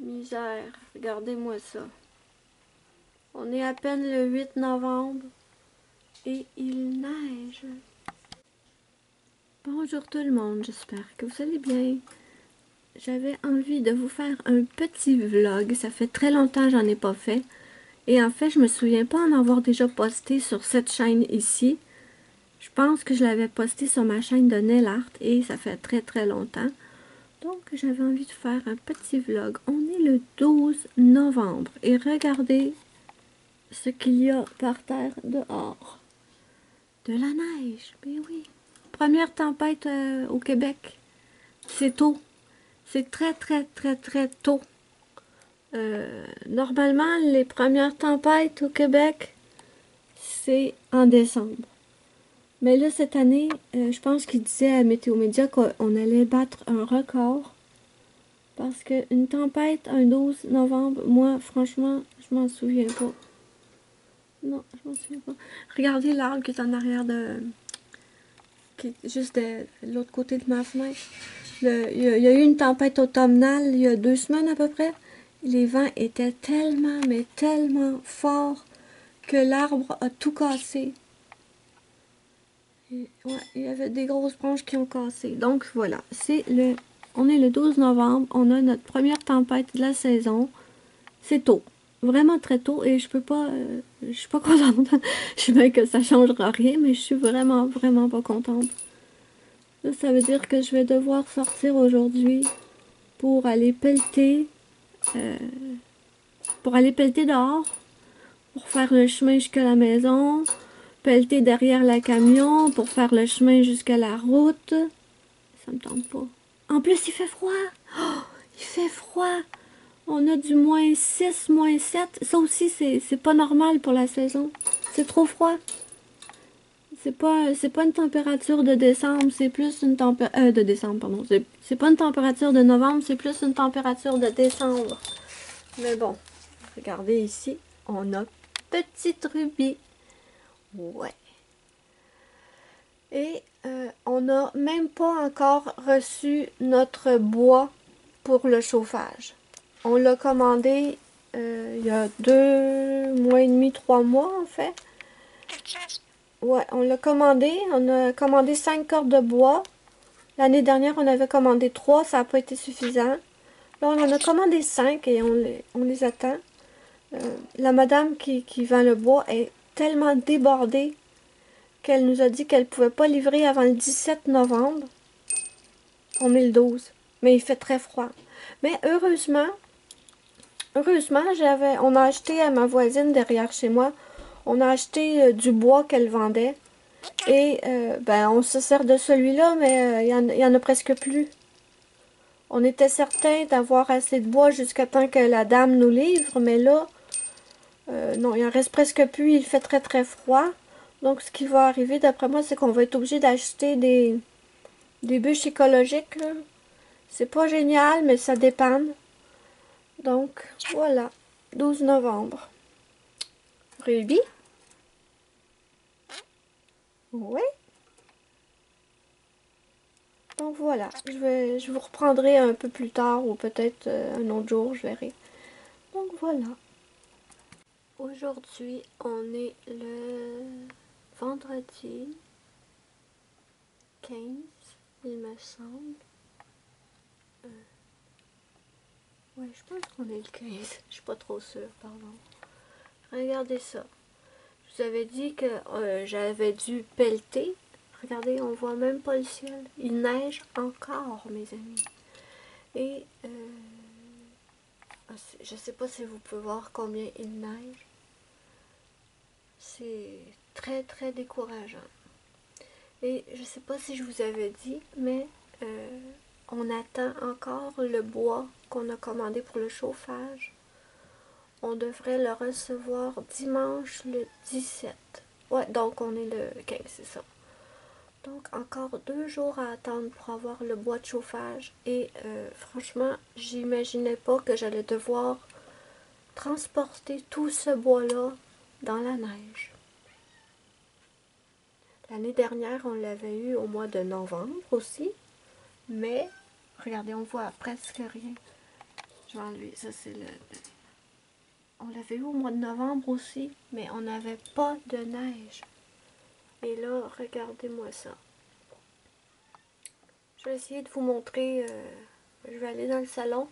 Misère, regardez-moi ça. On est à peine le 8 novembre et il neige. Bonjour tout le monde, j'espère que vous allez bien. J'avais envie de vous faire un petit vlog. Ça fait très longtemps que j'en ai pas fait. Et en fait, je me souviens pas en avoir déjà posté sur cette chaîne ici. Je pense que je l'avais posté sur ma chaîne de Nail Art et ça fait très très longtemps. Donc, j'avais envie de faire un petit vlog. On est le 12 novembre et regardez ce qu'il y a par terre dehors. De la neige, mais oui. Première tempête au Québec. C'est tôt. C'est très très très très tôt. Normalement, les premières tempêtes au Québec, c'est en décembre. Mais là, cette année, je pense qu'il disait à Météo Média qu'on allait battre un record. Parce qu'une tempête un 12 novembre, moi, franchement, je m'en souviens pas. Non, je m'en souviens pas. Regardez l'arbre qui est en arrière de... qui est juste de l'autre côté de ma fenêtre. Il y a eu une tempête automnale il y a 2 semaines à peu près. Les vents étaient tellement, mais tellement forts que l'arbre a tout cassé. Et, ouais, il y avait des grosses branches qui ont cassé. Donc voilà, on est le 12 novembre, on a notre première tempête de la saison. C'est tôt, vraiment très tôt et je suis pas contente. Je sais bien que ça changera rien, mais je suis vraiment, vraiment pas contente. Là, ça veut dire que je vais devoir sortir aujourd'hui pour aller pelleter, euh, dehors, pour faire le chemin jusqu'à la maison, pelleter derrière le camion pour faire le chemin jusqu'à la route. Ça me tente pas. En plus, il fait froid. Oh, il fait froid. On a du -6, -7. Ça aussi, c'est pas normal pour la saison. C'est trop froid. C'est pas une température de décembre, c'est plus une température... de décembre, pardon. C'est pas une température de novembre, c'est plus une température de décembre. Mais bon, regardez ici, on a Petite Ruby. Ouais. Et on n'a même pas encore reçu notre bois pour le chauffage. On l'a commandé il y a 2 mois et demi, 3 mois en fait. Ouais, on l'a commandé. On a commandé 5 cordes de bois. L'année dernière, on avait commandé 3, ça n'a pas été suffisant. Là, on en a commandé 5 et on les attend. La madame qui vend le bois est tellement débordée qu'elle nous a dit qu'elle ne pouvait pas livrer avant le 17 novembre. On est le 12, mais il fait très froid. Mais heureusement, on a acheté à ma voisine derrière chez moi, on a acheté du bois qu'elle vendait. Et ben, on se sert de celui-là, mais il y en a presque plus. On était certain d'avoir assez de bois jusqu'à temps que la dame nous livre, mais là, non, il en reste presque plus. Il fait très très froid. Donc, ce qui va arriver, d'après moi, c'est qu'on va être obligé d'acheter des bûches écologiques. C'est pas génial, mais ça dépanne. Donc, voilà. 12 novembre. Ruby? Oui. Donc voilà, je vous reprendrai un peu plus tard ou peut-être un autre jour, je verrai. Donc voilà. Aujourd'hui, on est le vendredi 15, il me semble. Ouais, je pense qu'on est le 15. Je suis pas trop sûre, pardon. Regardez ça. Je vous avais dit que j'avais dû pelleter. Regardez, on voit même pas le ciel. Il neige encore, mes amis. Et je sais pas si vous pouvez voir combien il neige. C'est très très décourageant. Et je sais pas si je vous avais dit, mais on attend encore le bois qu'on a commandé pour le chauffage. On devrait le recevoir dimanche le 17. Ouais, donc on est le 15, c'est ça. Donc encore 2 jours à attendre pour avoir le bois de chauffage. Et franchement, j'imaginais pas que j'allais devoir transporter tout ce bois-là dans la neige. L'année dernière, on l'avait eu au mois de novembre aussi. Mais, regardez, on voit presque rien. Je vais enlever. Ça, c'est On l'avait eu au mois de novembre aussi, mais on n'avait pas de neige. Et là, regardez-moi ça. Je vais essayer de vous montrer... je vais aller dans le salon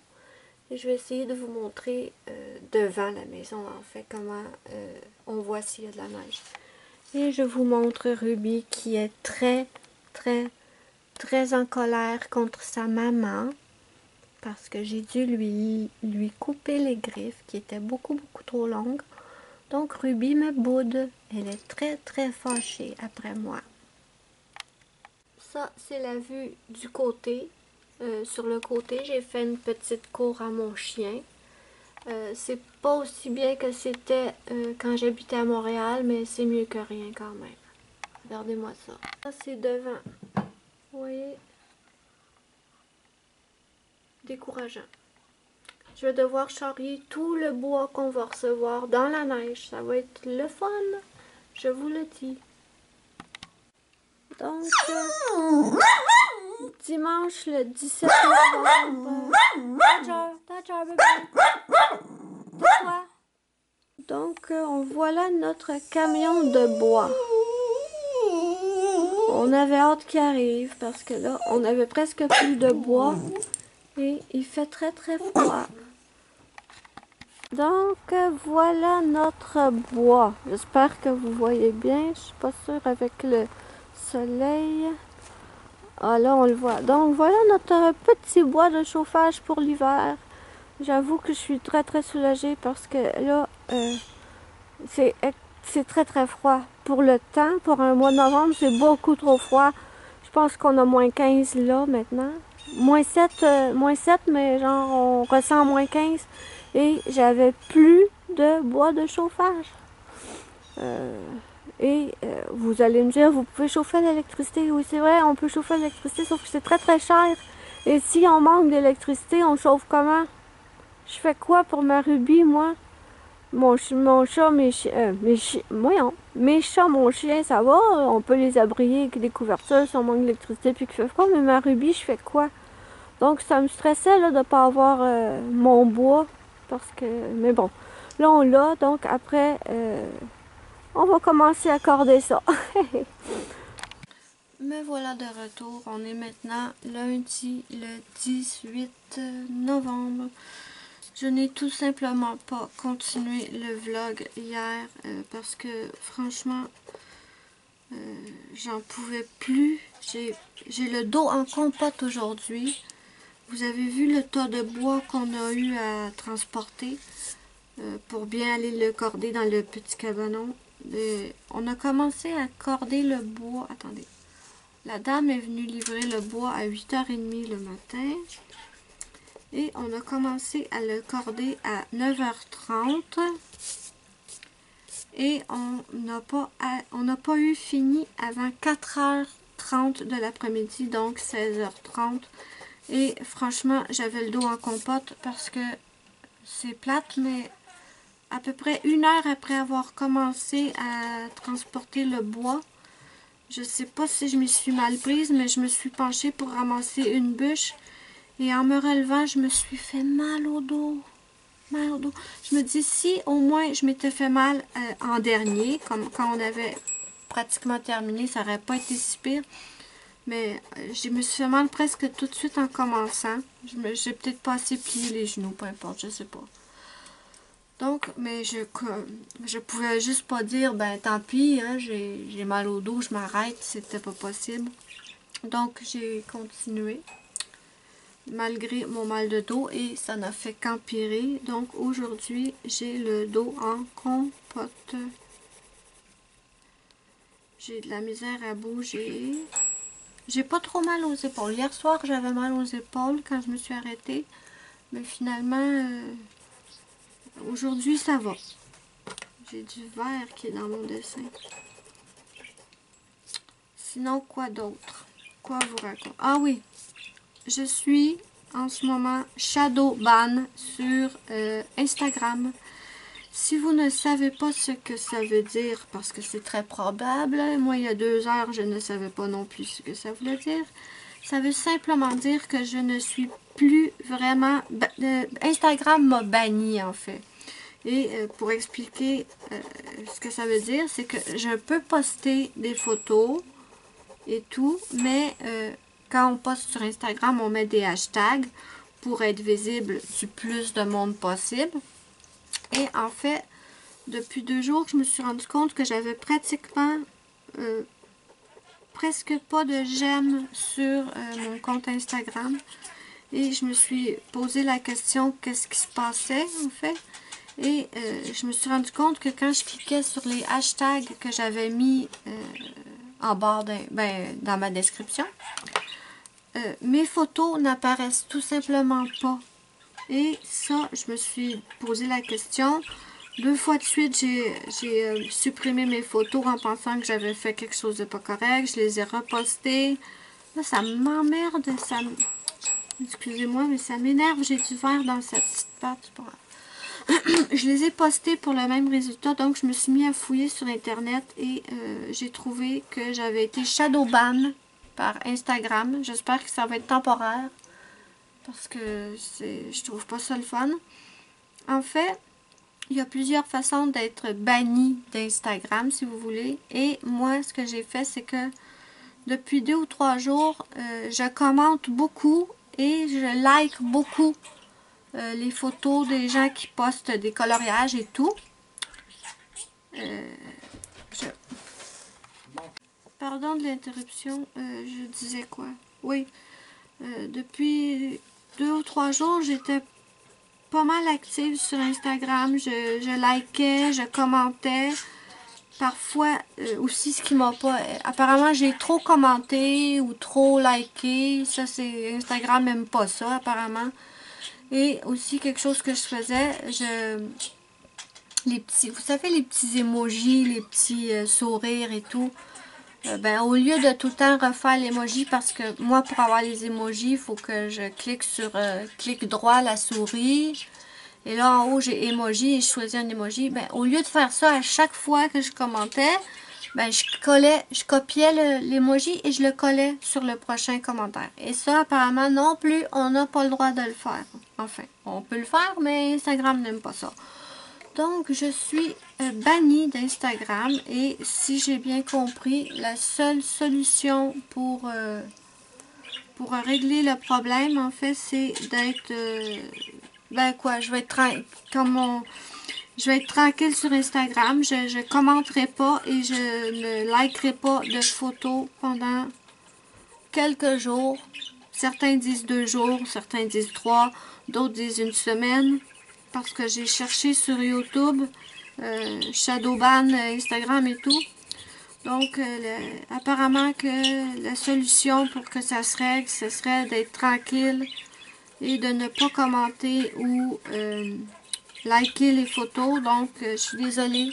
et je vais essayer de vous montrer devant la maison, en fait, comment on voit s'il y a de la neige. Et je vous montre Ruby qui est très, très, très en colère contre sa maman. Parce que j'ai dû lui couper les griffes qui étaient beaucoup, beaucoup trop longues. Donc Ruby me boude. Elle est très, très fâchée après moi. Ça, c'est la vue du côté. Sur le côté, j'ai fait une petite cour à mon chien. C'est pas aussi bien que c'était quand j'habitais à Montréal, mais c'est mieux que rien quand même. Regardez-moi ça. Ça, c'est devant. Vous voyez? Décourageant. Je vais devoir charrier tout le bois qu'on va recevoir dans la neige. Ça va être le fun. Je vous le dis. Donc, dimanche le 17 novembre. Roger, bébé. Tais-toi. Donc, voilà notre camion de bois. On avait hâte qu'il arrive parce que là, on avait presque plus de bois. Et il fait très très froid. Donc, voilà notre bois. J'espère que vous voyez bien. Je suis pas sûre avec le soleil. Ah là, on le voit. Donc, voilà notre petit bois de chauffage pour l'hiver. J'avoue que je suis très très soulagée parce que là, c'est très très froid. Pour le temps, pour un mois de novembre, c'est beaucoup trop froid. Je pense qu'on a moins 15 là maintenant. Moins 7, mais genre on ressent moins 15. Et j'avais plus de bois de chauffage. Vous allez me dire, vous pouvez chauffer à l'électricité. Oui, c'est vrai, on peut chauffer à l'électricité, sauf que c'est très très cher. Et si on manque d'électricité, on chauffe comment? Je fais quoi pour ma Ruby, moi? Mon chat, mes chats, mon chien, ça va. On peut les abrier avec des couvertures si on manque d'électricité puis qu'il fait froid. Mais ma Ruby, je fais quoi? Donc, ça me stressait là, de ne pas avoir mon bois. Parce que... Mais bon, là, on l'a. Donc, après, on va commencer à accorder ça. Me voilà de retour. On est maintenant lundi, le 18 novembre. Je n'ai tout simplement pas continué le vlog hier parce que, franchement, j'en pouvais plus. J'ai le dos en compote aujourd'hui. Vous avez vu le tas de bois qu'on a eu à transporter pour bien aller le corder dans le petit cabanon. On a commencé à corder le bois. Attendez. La dame est venue livrer le bois à 8h30 le matin. Et on a commencé à le corder à 9h30. Et on n'a pas eu fini avant 4h30 de l'après-midi, donc 16h30. Et franchement, j'avais le dos en compote parce que c'est plate, mais à peu près 1 heure après avoir commencé à transporter le bois, je sais pas si je m'y suis mal prise, mais je me suis penchée pour ramasser une bûche. Et en me relevant, je me suis fait mal au dos. Mal au dos. Je me dis, si au moins je m'étais fait mal en dernier, comme quand on avait pratiquement terminé, ça n'aurait pas été si pire. Mais je me suis fait mal presque tout de suite en commençant. J'ai peut-être pas assez plié les genoux, peu importe, je sais pas. Donc, mais je pouvais juste pas dire, ben tant pis, hein, j'ai mal au dos, je m'arrête, c'était pas possible. Donc, j'ai continué, malgré mon mal de dos, et ça n'a fait qu'empirer. Donc, aujourd'hui, j'ai le dos en compote. J'ai de la misère à bouger. J'ai pas trop mal aux épaules. Hier soir, j'avais mal aux épaules quand je me suis arrêtée. Mais finalement, aujourd'hui, ça va. J'ai du vert qui est dans mon dessin. Sinon, quoi d'autre? Quoi vous raconter? Ah oui, je suis en ce moment shadow ban sur Instagram. Si vous ne savez pas ce que ça veut dire, parce que c'est très probable, moi il y a 2 heures, je ne savais pas non plus ce que ça voulait dire. Ça veut simplement dire que je ne suis plus vraiment... Instagram m'a banni en fait. Et pour expliquer ce que ça veut dire, c'est que je peux poster des photos et tout, mais quand on poste sur Instagram, on met des hashtags pour être visible du plus de monde possible. Et en fait, depuis 2 jours, je me suis rendu compte que j'avais pratiquement presque pas de j'aime sur mon compte Instagram. Et je me suis posé la question qu'est-ce qui se passait en fait. Et je me suis rendu compte que quand je cliquais sur les hashtags que j'avais mis en bas dans ma description, mes photos n'apparaissent tout simplement pas. Et ça, je me suis posé la question. 2 fois de suite, j'ai supprimé mes photos en pensant que j'avais fait quelque chose de pas correct. Je les ai repostées. Là, ça m'emmerde. Excusez-moi, mais ça m'énerve. J'ai du verre dans cette petite pâte. Je les ai postés pour le même résultat, donc je me suis mis à fouiller sur internet et j'ai trouvé que j'avais été shadowban par Instagram. J'espère que ça va être temporaire parce que je trouve pas ça le fun. En fait, il y a plusieurs façons d'être banni d'Instagram si vous voulez, et moi ce que j'ai fait c'est que depuis 2 ou 3 jours, je commente beaucoup et je like beaucoup les photos des gens qui postent des coloriages et tout. Pardon de l'interruption, je disais quoi? Oui, depuis 2 ou 3 jours, j'étais pas mal active sur Instagram. Je likais, je commentais. Parfois, aussi ce qui m'a pas... apparemment, j'ai trop commenté ou trop liké. Ça, c'est... Instagram n'aime pas ça, apparemment. Et aussi, quelque chose que je faisais, les petits... Vous savez, les petits emojis, les petits sourires et tout. Au lieu de tout le temps refaire l'emoji, parce que moi, pour avoir les emojis, il faut que je clique sur... clic droit la souris. Et là, en haut, j'ai emoji et je choisis un emoji. Au lieu de faire ça à chaque fois que je commentais, je copiais l'emoji et je le collais sur le prochain commentaire. Et ça, apparemment, non plus, on n'a pas le droit de le faire. Enfin, on peut le faire, mais Instagram n'aime pas ça. Donc, je suis bannie d'Instagram et si j'ai bien compris, la seule solution pour régler le problème, en fait, c'est d'être... je vais être je vais être tranquille sur Instagram. Je ne commenterai pas et je ne likerai pas de photos pendant quelques jours. Certains disent 2 jours, certains disent 3, d'autres disent 1 semaine. Parce que j'ai cherché sur YouTube, Shadowban, Instagram et tout. Donc, apparemment que la solution pour que ça se règle, ce serait d'être tranquille et de ne pas commenter ou liker les photos. Donc, je suis désolée.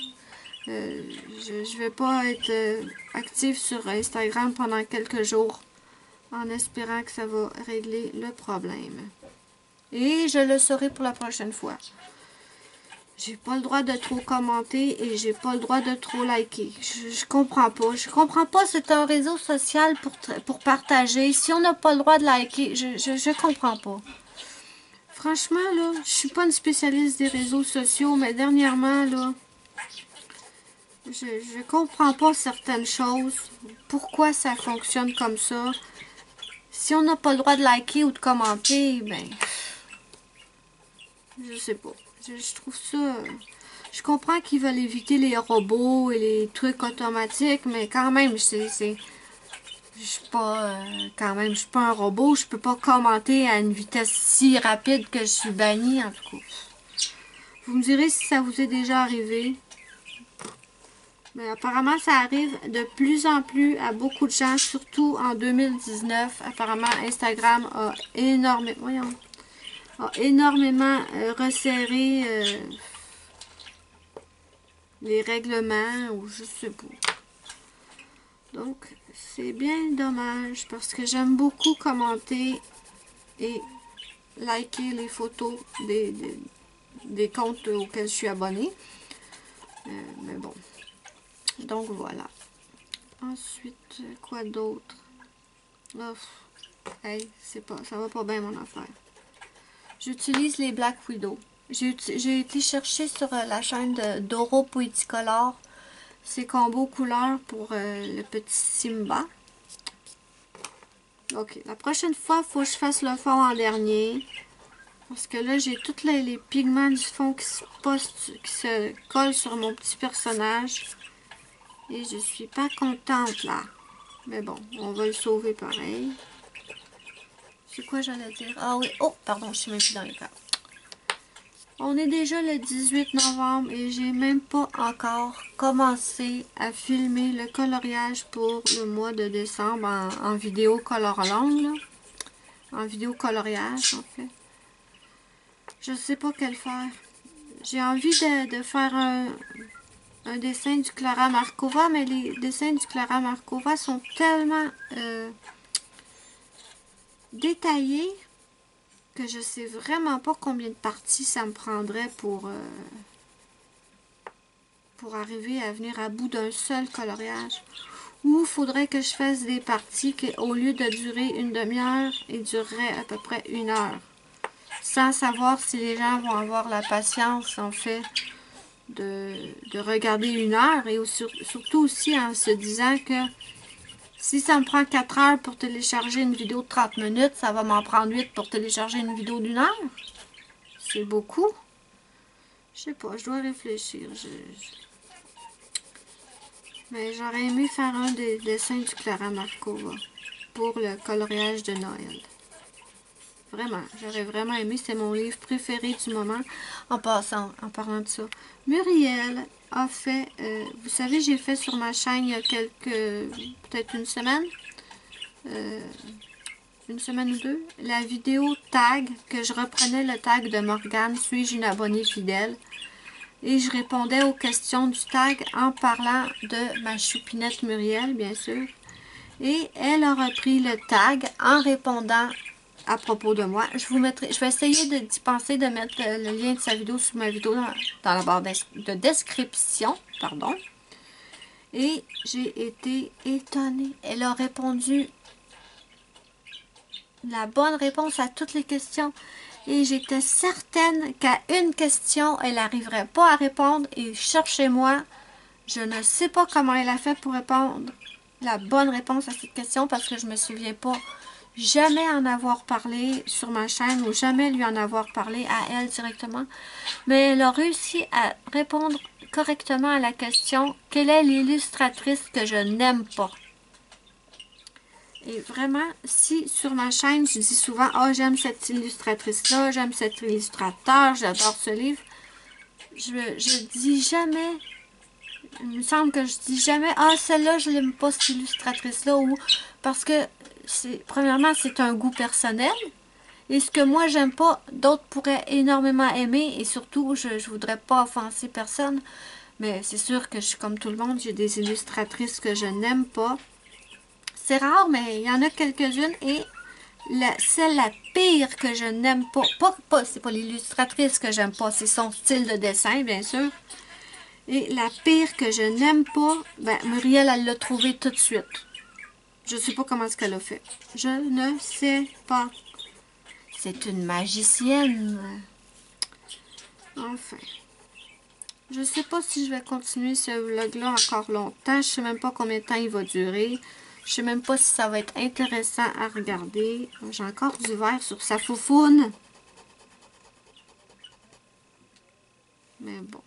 Je ne vais pas être active sur Instagram pendant quelques jours en espérant que ça va régler le problème. Et je le saurai pour la prochaine fois. J'ai pas le droit de trop commenter et j'ai pas le droit de trop liker. Je comprends pas. Je comprends pas, c'est un réseau social pour partager. Si on n'a pas le droit de liker, je comprends pas. Franchement, là, je suis pas une spécialiste des réseaux sociaux, mais dernièrement, là, je comprends pas certaines choses. Pourquoi ça fonctionne comme ça? Si on n'a pas le droit de liker ou de commenter, je sais pas. Je trouve ça... Je comprends qu'ils veulent éviter les robots et les trucs automatiques, mais quand même, je suis pas... quand même, je suis pas un robot. Je peux pas commenter à une vitesse si rapide que je suis bannie, en tout cas. Vous me direz si ça vous est déjà arrivé. Mais apparemment, ça arrive de plus en plus à beaucoup de gens, surtout en 2019. Apparemment, Instagram a énormément resserré les règlements, ou je sais pas. Donc, c'est bien dommage parce que j'aime beaucoup commenter et liker les photos des comptes auxquels je suis abonnée. Mais bon. Donc, voilà. Ensuite, quoi d'autre? Hey, ça va pas bien mon affaire. J'utilise les Black Widow. J'ai été chercher sur la chaîne de Doro Poeticolor ces combos couleurs pour le petit Simba. Ok, la prochaine fois, il faut que je fasse le fond en dernier. Parce que là, j'ai tous les pigments du fond qui se collent sur mon petit personnage. Et je suis pas contente là. Mais bon, on va le sauver pareil. C'est quoi j'allais dire? Ah oui, oh, pardon, je suis même plus dans les cartes. On est déjà le 18 novembre et j'ai même pas encore commencé à filmer le coloriage pour le mois de décembre en vidéo color longue, là. En vidéo coloriage, en fait. Je sais pas quel faire. J'ai envie de faire un dessin du Clara Markova, mais les dessins du Clara Markova sont tellement détaillés que je sais vraiment pas combien de parties ça me prendrait pour arriver à venir à bout d'un seul coloriage. Ou il faudrait que je fasse des parties qui, au lieu de durer une demi-heure, ils dureraient à peu près 1 heure. Sans savoir si les gens vont avoir la patience, en fait, de regarder 1 heure. Et surtout aussi en se disant que si ça me prend 4 heures pour télécharger une vidéo de 30 minutes, ça va m'en prendre 8 pour télécharger une vidéo d'1 heure. C'est beaucoup. Je sais pas, je dois réfléchir. Mais j'aurais aimé faire un des dessins du Clara Markova pour le coloriage de Noël. Vraiment, j'aurais vraiment aimé. C'est mon livre préféré du moment. En passant, en parlant de ça, Muriel a fait, vous savez, j'ai fait sur ma chaîne il y a peut-être une semaine ou deux, la vidéo tag, que je reprenais le tag de Morgane, suis-je une abonnée fidèle? Et je répondais aux questions du tag en parlant de ma choupinette Muriel, bien sûr. Et elle a repris le tag en répondant à propos de moi. Je vais essayer d'y penser de mettre le lien de sa vidéo sous ma vidéo dans la barre de description. Pardon. Et j'ai été étonnée. Elle a répondu la bonne réponse à toutes les questions. Et j'étais certaine qu'à une question, elle n'arriverait pas à répondre. Et cherchez-moi, je ne sais pas comment elle a fait pour répondre la bonne réponse à cette question parce que je me souviens pas jamais en avoir parlé sur ma chaîne ou jamais lui en avoir parlé à elle directement. Mais elle a réussi à répondre correctement à la question « Quelle est l'illustratrice que je n'aime pas? » Et vraiment, si sur ma chaîne, je dis souvent « Ah, j'aime cette illustratrice-là, j'aime cet illustrateur, j'adore ce livre », je dis jamais, il me semble que je dis jamais « Ah, celle-là, je l'aime pas, cette illustratrice-là » ou parce que, premièrement, c'est un goût personnel. Et ce que moi, j'aime pas, d'autres pourraient énormément aimer. Et surtout, je voudrais pas offenser personne. Mais c'est sûr que je suis comme tout le monde, j'ai des illustratrices que je n'aime pas. C'est rare, mais il y en a quelques-unes. Et celle la pire que je n'aime pas c'est pas l'illustratrice que j'aime pas, c'est son style de dessin, bien sûr. Et la pire que je n'aime pas, ben, Muriel, elle l'a trouvée tout de suite. Je sais pas comment est-ce qu'elle a fait. Je ne sais pas. C'est une magicienne. Enfin. Je sais pas si je vais continuer ce vlog-là encore longtemps. Je sais même pas combien de temps il va durer. Je sais même pas si ça va être intéressant à regarder. J'ai encore du vert sur sa foufoune. Mais bon.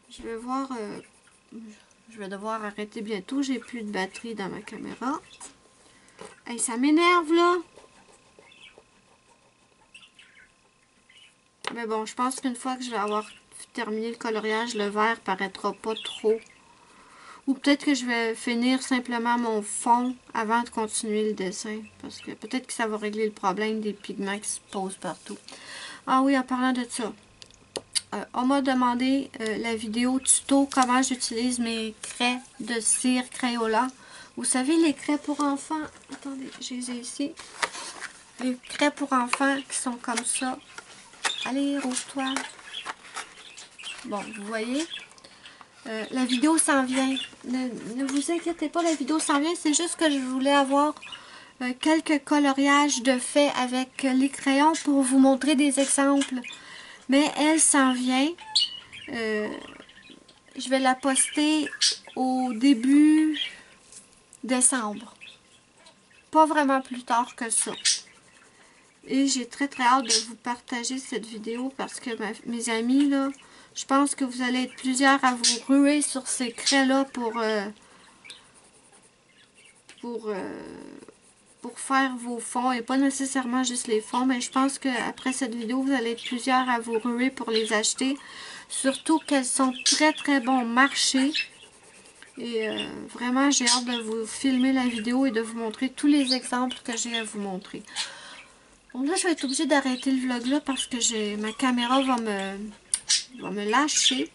Je vais voir... je vais devoir arrêter bientôt. J'ai plus de batterie dans ma caméra. Hey, ça m'énerve, là. Mais bon, je pense qu'une fois que je vais avoir terminé le coloriage, le vert paraîtra pas trop. Ou peut-être que je vais finir simplement mon fond avant de continuer le dessin. Parce que peut-être que ça va régler le problème des pigments qui se posent partout. Ah oui, en parlant de ça. On m'a demandé la vidéo tuto comment j'utilise mes craies de cire Crayola. Vous savez, les craies pour enfants. Attendez, je les ai ici. Les craies pour enfants qui sont comme ça. Allez, rouge-toi. Bon, vous voyez. La vidéo s'en vient. Ne vous inquiétez pas, la vidéo s'en vient. C'est juste que je voulais avoir quelques coloriages de fait avec les crayons pour vous montrer des exemples. Mais elle s'en vient. Je vais la poster au début décembre. Pas vraiment plus tard que ça. Et j'ai très hâte de vous partager cette vidéo parce que mes amis, là, je pense que vous allez être plusieurs à vous ruer sur ces craies-là pour faire vos fonds. Et pas nécessairement juste les fonds, mais je pense qu'après cette vidéo, vous allez être plusieurs à vous ruer pour les acheter. Surtout qu'elles sont très bon marché. Et vraiment, j'ai hâte de vous filmer la vidéo et de vous montrer tous les exemples que j'ai à vous montrer. Bon, là, je vais être obligée d'arrêter le vlog là parce que ma caméra va me lâcher.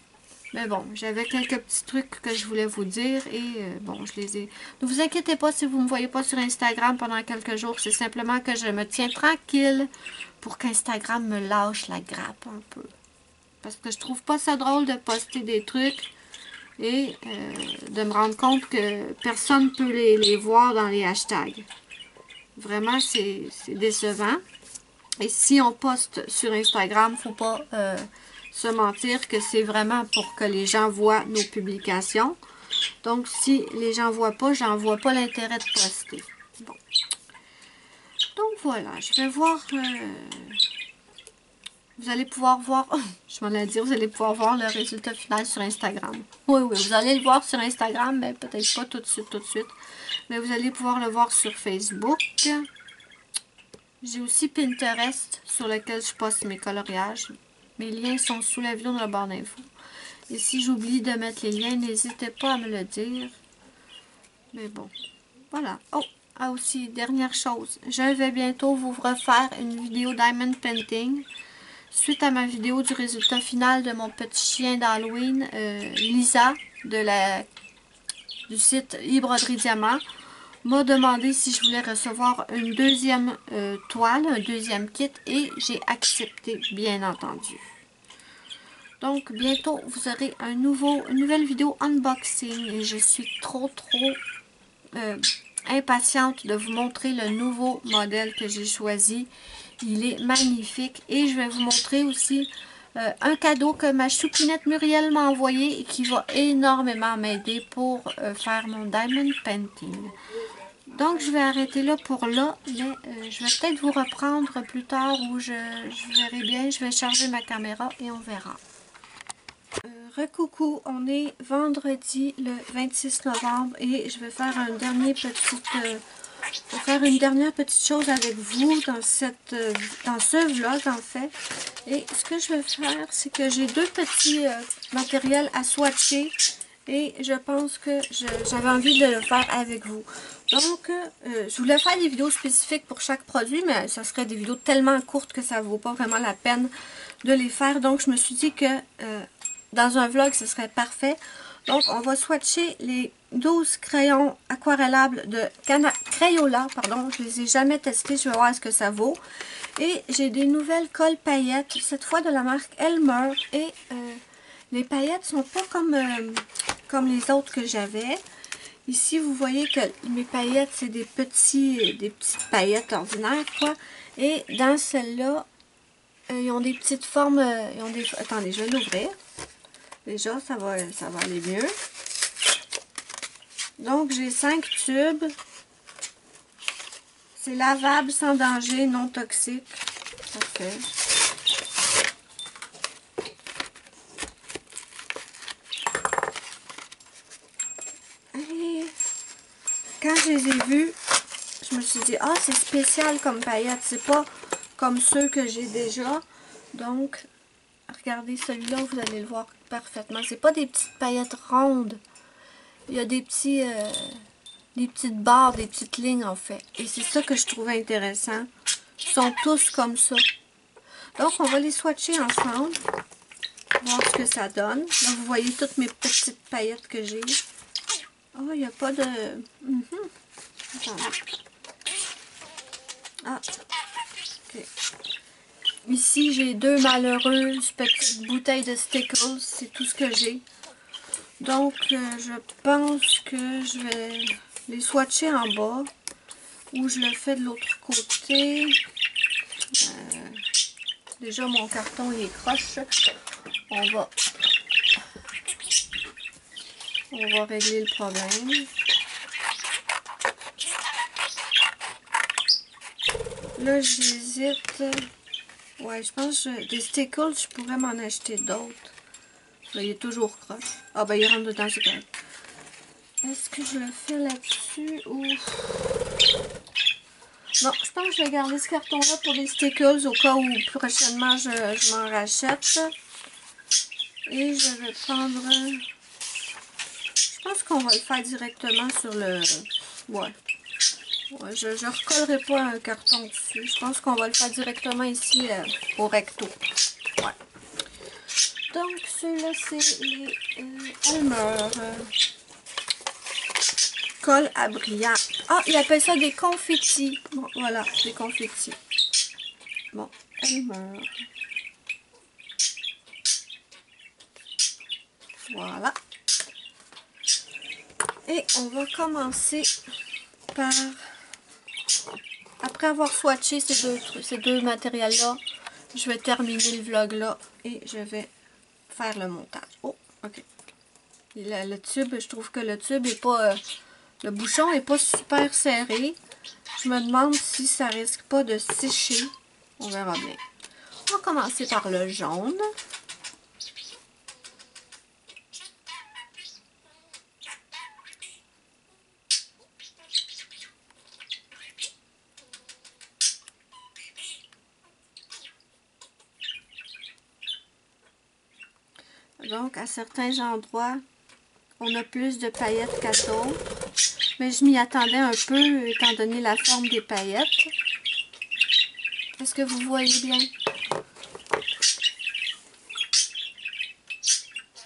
Mais bon, j'avais quelques petits trucs que je voulais vous dire et bon, je les ai... Ne vous inquiétez pas si vous ne me voyez pas sur Instagram pendant quelques jours. C'est simplement que je me tiens tranquille pour qu'Instagram me lâche la grappe un peu. Parce que je trouve pas ça drôle de poster des trucs et de me rendre compte que personne ne peut les voir dans les hashtags. Vraiment, c'est décevant. Et si on poste sur Instagram, il ne faut pas se mentir que c'est vraiment pour que les gens voient nos publications. Donc, si les gens ne voient pas, j'en vois pas l'intérêt de poster. Bon. Donc, voilà. Je vais voir... vous allez pouvoir voir... je m'en ai dit, vous allez pouvoir voir le résultat final sur Instagram. Oui, vous allez le voir sur Instagram, mais peut-être pas tout de suite. Mais vous allez pouvoir le voir sur Facebook. J'ai aussi Pinterest sur lequel je poste mes coloriages. Mes liens sont sous la vidéo dans la barre d'infos. Et si j'oublie de mettre les liens, n'hésitez pas à me le dire. Mais bon, voilà. Oh, aussi, dernière chose. Je vais bientôt vous refaire une vidéo Diamond Painting. Suite à ma vidéo du résultat final de mon petit chien d'Halloween, Lisa, du site e-broderie Diamant, m'a demandé si je voulais recevoir une deuxième toile, un deuxième kit, et j'ai accepté, bien entendu. Donc, bientôt, vous aurez une nouvelle vidéo unboxing, et je suis trop impatiente de vous montrer le nouveau modèle que j'ai choisi. Il est magnifique, et je vais vous montrer aussi un cadeau que ma choupinette Muriel m'a envoyé et qui va énormément m'aider pour faire mon diamond painting. Donc, je vais arrêter là pour là, mais je vais peut-être vous reprendre plus tard où je verrai bien. Je vais charger ma caméra et on verra. Recoucou, on est vendredi le 26 novembre et je vais faire une dernière petite chose avec vous dans ce vlog en fait. Et ce que je vais faire, c'est que j'ai deux petits matériels à swatcher. Et je pense que j'avais envie de le faire avec vous. Donc, je voulais faire des vidéos spécifiques pour chaque produit, mais ça serait des vidéos tellement courtes que ça ne vaut pas vraiment la peine de les faire. Donc, je me suis dit que dans un vlog, ce serait parfait. Donc, on va swatcher les 12 crayons aquarellables de Crayola. Pardon, je ne les ai jamais testés. Je vais voir ce que ça vaut. Et j'ai des nouvelles colles paillettes, cette fois de la marque Elmer. Et les paillettes sont pas comme les autres que j'avais. Ici, vous voyez que mes paillettes, c'est des petites paillettes ordinaires, quoi. Et dans celle-là, ils ont des petites formes. Attendez, je vais l'ouvrir. Déjà, ça va aller mieux. Donc, j'ai 5 tubes. C'est lavable, sans danger, non toxique. Parfait. Quand je les ai vus, je me suis dit, ah, c'est spécial comme paillettes. C'est pas comme ceux que j'ai déjà. Donc, regardez celui-là, vous allez le voir parfaitement. C'est pas des petites paillettes rondes. Il y a des petites barres, des petites lignes en fait. Et c'est ça que je trouvais intéressant. Ils sont tous comme ça. Donc, on va les swatcher ensemble. Voir ce que ça donne. Là, vous voyez toutes mes petites paillettes que j'ai. Oh, il n'y a pas de... Attendez. Ah, ok. Ici, j'ai 2 malheureuses petites bouteilles de Stickles. C'est tout ce que j'ai. Donc, je pense que je vais les swatcher en bas. ou je le fais de l'autre côté. Déjà, mon carton il est croche. On va régler le problème. Là, j'hésite. Ouais, je pense que des stickers, je pourrais m'en acheter d'autres. Là, il est toujours croche. Ah, ben, il rentre dedans, c'est correct. Est-ce que je le fais là-dessus ou... Non, je pense que je vais garder ce carton-là pour des stickers au cas où prochainement je m'en rachète. Et je vais prendre... Je pense qu'on va le faire directement sur le... Ouais. Ouais, je ne recollerai pas un carton dessus. Je pense qu'on va le faire directement ici au recto. Ouais. Donc, ceux-là, c'est les Elmer. Colle à brillant. Ah, il appelle ça des confettis. Bon, voilà, des confettis. Bon, Elmer. Voilà. Et on va commencer par... Après avoir swatché ces deux matériels-là, je vais terminer le vlog-là et je vais faire le montage. Oh, ok. Le tube, je trouve que le tube est pas... le bouchon est pas super serré. Je me demande si ça risque pas de sécher. On verra bien. On va commencer par le jaune. Donc, à certains endroits, on a plus de paillettes qu'à d'autres. Mais je m'y attendais un peu, étant donné la forme des paillettes. Est-ce que vous voyez bien?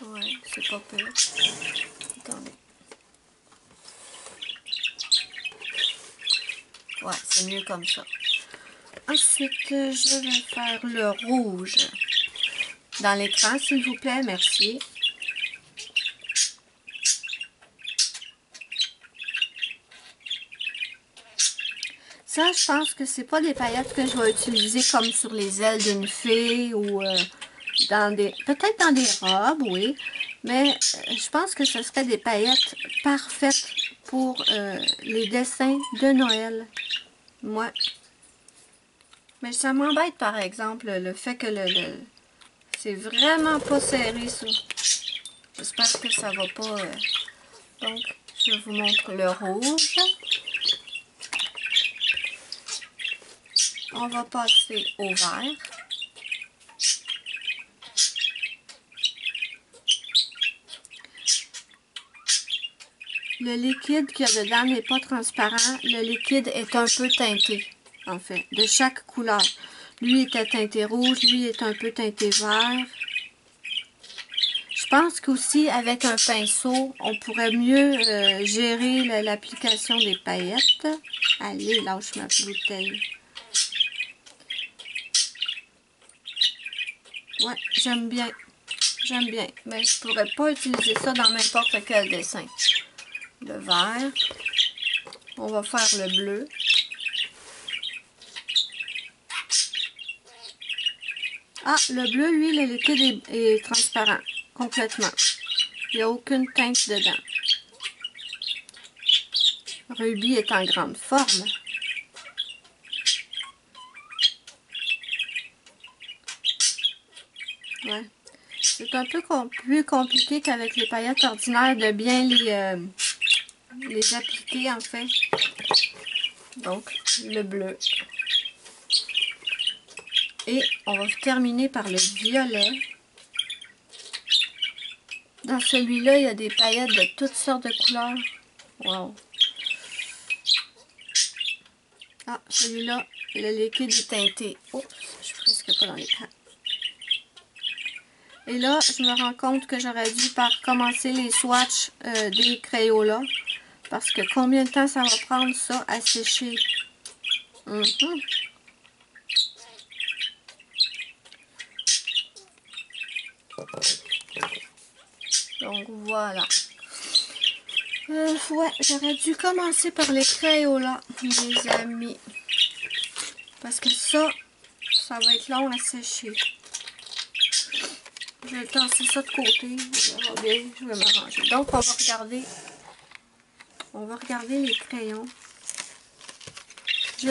Ouais, c'est pas pire. Attendez. Ouais, c'est mieux comme ça. Ensuite, je vais faire le rouge. Dans l'écran, s'il vous plaît, merci. Ça, je pense que c'est pas des paillettes que je vais utiliser comme sur les ailes d'une fée ou dans des... Peut-être dans des robes, oui. Mais je pense que ce serait des paillettes parfaites pour les dessins de Noël. Ouais. Mais ça m'embête, par exemple, le fait que c'est vraiment pas serré, ça. J'espère que ça va pas... Donc, je vous montre le rouge. On va passer au vert. Le liquide qu'il y a dedans n'est pas transparent. Le liquide est un peu teinté, en fait, de chaque couleur. Lui était teinté rouge, lui est un peu teinté vert. Je pense qu'aussi, avec un pinceau, on pourrait mieux gérer l'application des paillettes. Allez, lâche ma bouteille. Ouais, j'aime bien. J'aime bien. Mais je pourrais pas utiliser ça dans n'importe quel dessin. Le vert. On va faire le bleu. Ah, le bleu, lui, le liquide est transparent. Complètement. Il n'y a aucune teinte dedans. Ruby est en grande forme. Ouais. C'est un peu plus compliqué qu'avec les paillettes ordinaires de bien les appliquer, en fait. Donc, le bleu. Et on va terminer par le violet. Dans celui-là, il y a des paillettes de toutes sortes de couleurs. Wow! Ah, celui-là, le liquide est teinté. Oups, je suis presque pas dans l'écran. Et là, je me rends compte que j'aurais dû commencer les swatchs des Crayolas. Parce que combien de temps ça va prendre ça à sécher? Donc voilà. Ouais, j'aurais dû commencer par les Crayolas, mes amis. Parce que ça va être long à sécher. Je vais tasser ça de côté. Ça va bien, je vais m'arranger. Donc, on va regarder les crayons. J'ai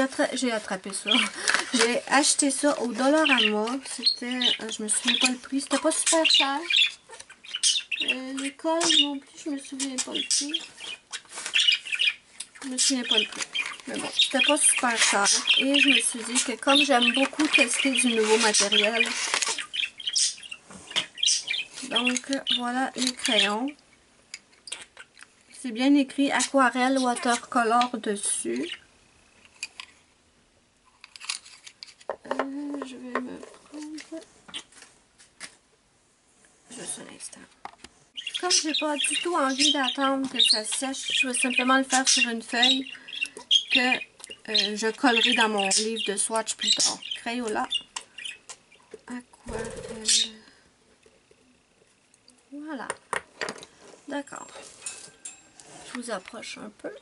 attrapé ça. J'ai acheté ça au Dollarama. C'était, je me souviens pas le prix. C'était pas super cher. L'école non plus, je me souviens pas le prix. Je me souviens pas le prix. Mais bon, c'était pas super cher. Et je me suis dit que comme j'aime beaucoup tester du nouveau matériel, donc voilà les crayons. C'est bien écrit aquarelle watercolor dessus. Je vais me prendre juste un instant. Comme j'ai pas du tout envie d'attendre que ça sèche, je vais simplement le faire sur une feuille que je collerai dans mon livre de swatch plus tard. Crayola aquarelle. Voilà. D'accord. Je vous approche un peu.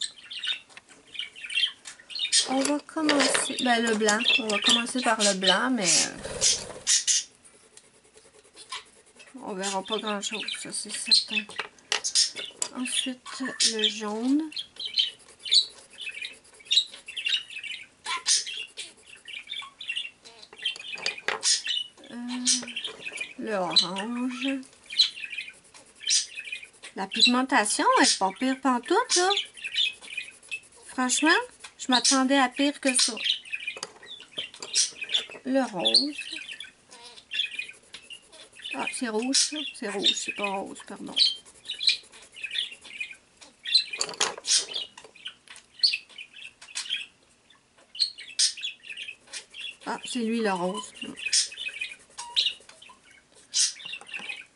On va commencer, ben le blanc. On va commencer par le blanc, mais on verra pas grand chose, ça c'est certain. Ensuite, le jaune. Le orange. La pigmentation est pas pire pantoute, là. Franchement, je m'attendais à pire que ça. Le rose. Ah, c'est rouge, ça. C'est rouge, c'est pas rose, pardon. Ah, c'est lui le rose.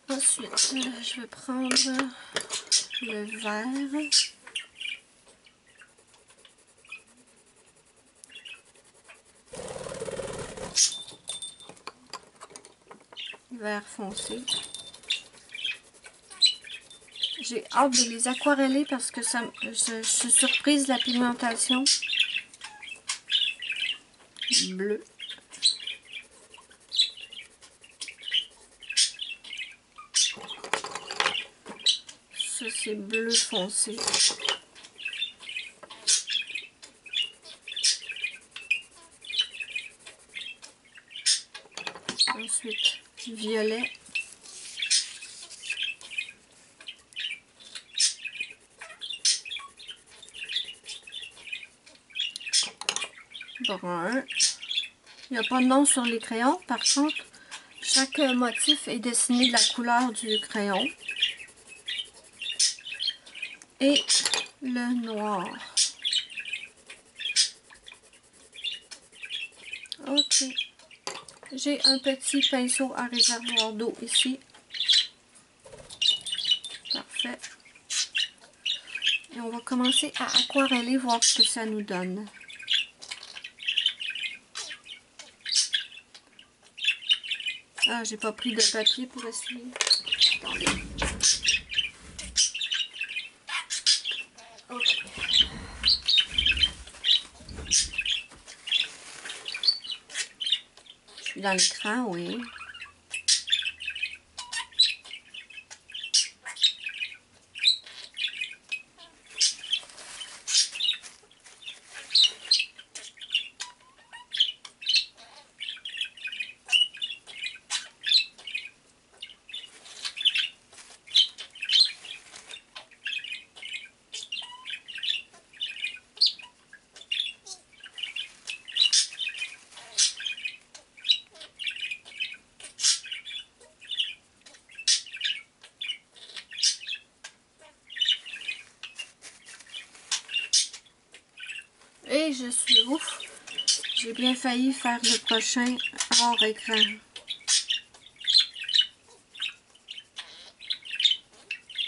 Ensuite, je vais prendre le vert. Vert foncé. J'ai hâte de les aquareller parce que je suis surprise de la pigmentation. Bleu. Ça, c'est bleu foncé. Ensuite, violet. Brun. Il n'y a pas de nom sur les crayons. Par contre, chaque motif est dessiné de la couleur du crayon. Et le noir. Ok. J'ai un petit pinceau à réservoir d'eau ici. Parfait. Et on va commencer à aquareller, voir ce que ça nous donne. Ah, j'ai pas pris de papier pour essuyer. Attendez. Ok. Je suis dans l'écran, oui. Et je suis ouf. J'ai bien failli faire le prochain hors écran.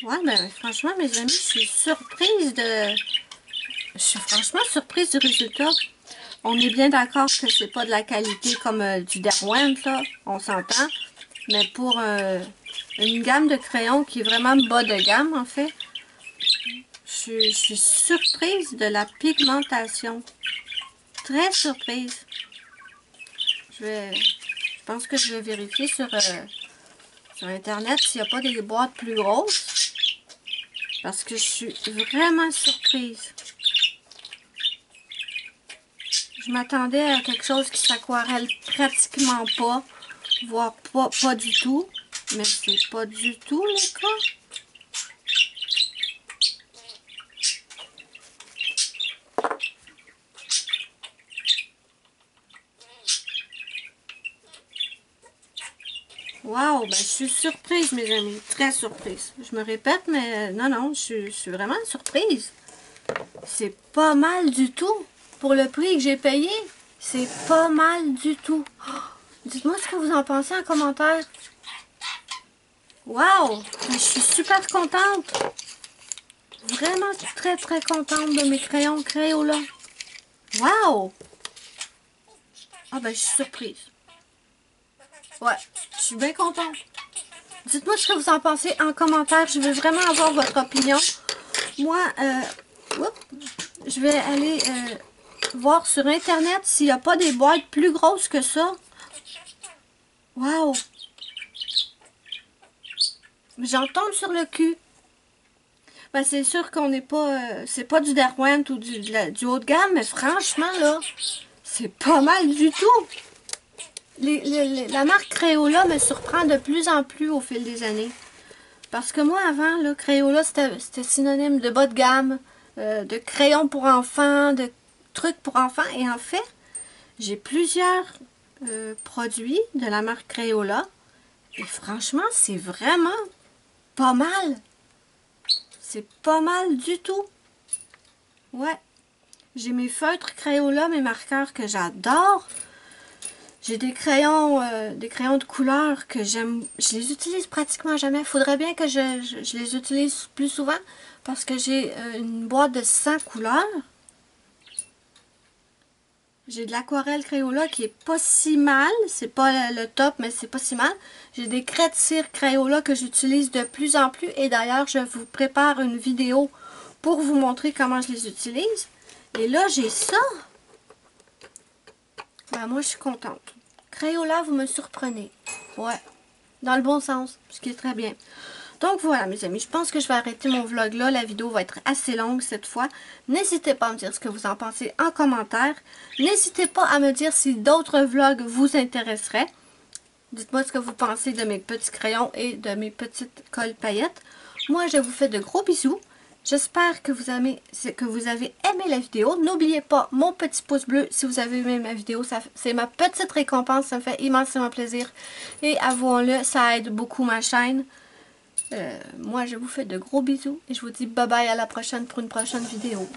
Ouais, ben franchement, mes amis, je suis surprise de... Je suis franchement surprise du résultat. On est bien d'accord que c'est pas de la qualité comme du Derwent, là. On s'entend. Mais pour une gamme de crayons qui est vraiment bas de gamme, en fait, je je suis surprise de la pigmentation. Très surprise. Je pense que je vais vérifier sur Internet s'il n'y a pas des boîtes plus grosses. Parce que je suis vraiment surprise. Je m'attendais à quelque chose qui s'aquarelle pratiquement pas, voire pas du tout. Mais c'est pas du tout le cas. Wow, ben je suis surprise, mes amis. Très surprise. Je me répète, mais non, je suis vraiment surprise. C'est pas mal du tout. Pour le prix que j'ai payé, c'est pas mal du tout. Oh, dites-moi ce que vous en pensez en commentaire. Wow, je suis super contente. Vraiment très contente de mes crayons Crayola. Wow. Ah ben je suis surprise. Ouais, je suis bien contente. Dites-moi ce que vous en pensez en commentaire. Je veux vraiment avoir votre opinion. Moi, je vais aller voir sur Internet s'il n'y a pas des boîtes plus grosses que ça. Wow! J'en tombe sur le cul. Ben, c'est sûr qu'on n'est pas... c'est pas du Derwent ou du haut de gamme, mais franchement, là, c'est pas mal du tout. La marque Crayola me surprend de plus en plus au fil des années. Parce que moi, avant, là, Crayola, c'était synonyme de bas de gamme, de crayons pour enfants, de trucs pour enfants. Et en fait, j'ai plusieurs produits de la marque Crayola. Et franchement, c'est vraiment pas mal. C'est pas mal du tout. Ouais. J'ai mes feutres Crayola, mes marqueurs que j'adore. J'ai des crayons de couleur que j'aime. Je les utilise pratiquement jamais. Il faudrait bien que je les utilise plus souvent parce que j'ai une boîte de 100 couleurs. J'ai de l'aquarelle Crayola qui est pas si mal. C'est pas le top, mais c'est pas si mal. J'ai des craies de cire Crayola que j'utilise de plus en plus. Et d'ailleurs, je vous prépare une vidéo pour vous montrer comment je les utilise. Et là, j'ai ça. Ben, moi, je suis contente. Crayola, vous me surprenez. Ouais. Dans le bon sens, ce qui est très bien. Donc voilà, mes amis, je pense que je vais arrêter mon vlog là. La vidéo va être assez longue cette fois. N'hésitez pas à me dire ce que vous en pensez en commentaire. N'hésitez pas à me dire si d'autres vlogs vous intéresseraient. Dites-moi ce que vous pensez de mes petits crayons et de mes petites colles paillettes. Moi, je vous fais de gros bisous. J'espère que vous avez aimé la vidéo. N'oubliez pas mon petit pouce bleu si vous avez aimé ma vidéo. C'est ma petite récompense. Ça me fait immensément plaisir. Et avouons-le, ça aide beaucoup ma chaîne. Moi, je vous fais de gros bisous. Et je vous dis bye bye à la prochaine pour une prochaine vidéo.